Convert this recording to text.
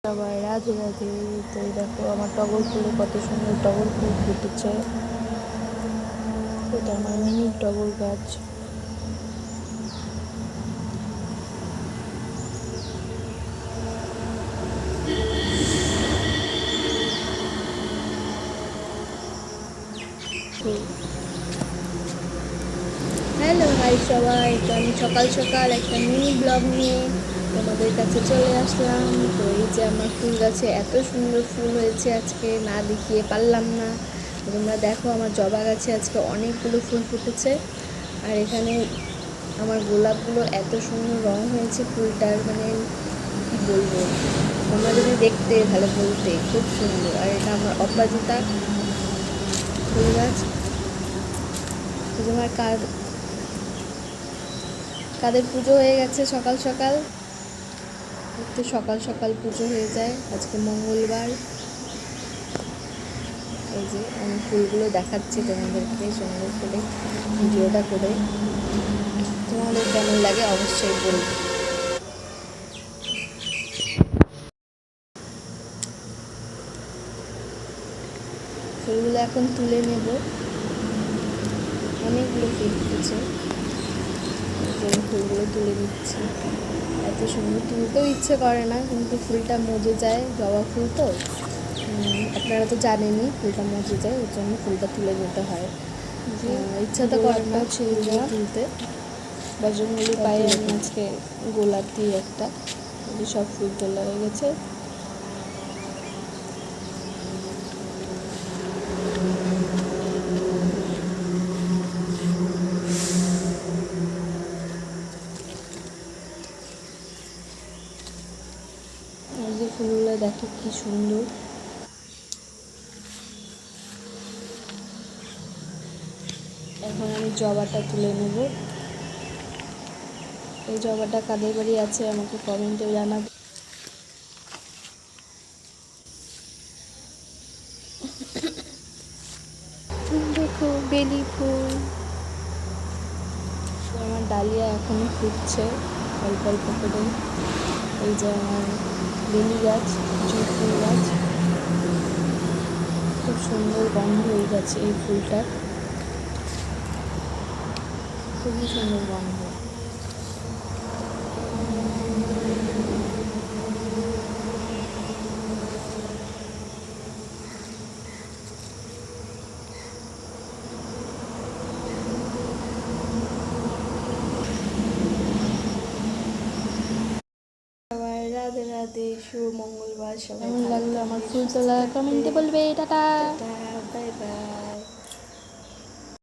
সবাই রাধে রাধে। তো এই দেখো আমার টগর ফুলে কত সুন্দর টগর ফুল ফুটেছে। এটা আমার মিনি টগর গাছ। হ্যালো হাই সবাই, তো আমি সকাল সকাল একটা মিনি ব্লগ নিয়ে তোমাদের কাছে চলে আসলাম। তো এই যে আমার ফুল গাছে এত সুন্দর ফুল হয়েছে, আজকে না দেখিয়ে পারলাম না। তোমরা দেখো আমার জবা গাছে আজকে অনেকগুলো ফুল ফুটেছে। আর এখানে আমার গোলাপগুলো এত সুন্দর রং হয়েছে ফুলটার, মানে কি বলবো, তোমরা যদি দেখতে তাহলে বলতে খুব সুন্দর। আর এটা আমার অপরাজিতা ফুল গাছ। তোমার কাদের পুজো হয়ে গেছে সকাল সকাল, একটু সকাল সকাল পুজো হয়ে যায়। আজকে মঙ্গলবার। এই যে আমি ফুলগুলো দেখাচ্ছি তোমাদেরকে সুন্দর করে ভিডিওটা করে। তোমাদের কেমন লাগে অবশ্যই বলবে। ফুলগুলো এখন তুলে নেব। অনেকগুলো ফুল ফুটেছে, ফুলগুলো তুলে নিচ্ছি। এত সুন্দর তুলতেও ইচ্ছে করে না, কিন্তু ফুলটা মজে যায়, জবা ফুল তো আপনারা তো জানেনই, ফুলটা মজে যায়, ওর জন্য ফুলটা তুলে নিতে হয়। ইচ্ছা তো করে না ফুলটা তুলতে। বজরঙ্গলি পায়ে আমি আজকে গোলাপ দিয়ে একটা, সব ফুল তোলা হয়ে গেছে। আর যে ফুলগুলো দেখো কি সুন্দর। এখন আমি জবাটা তুলে নেব। এই জবাটা কাদের বাড়ি আছে আমাকে কমেন্টে জানাবে। দেখো বেলি ফুল। আমার ডালিয়া এখনো ফুটছে অল্প অল্প করে। এই যে আমার বেলি গাছ, জুঁই ফুল গাছ, খুব সুন্দর গন্ধ হয়ে গেছে এই ফুলটার, খুবই সুন্দর গন্ধ। রাধে রাধে, শুভ মঙ্গলবার। সবাই কেমন লাগলো আমার ফুল তোলা কমেন্টে বলবে। Tata, bye bye.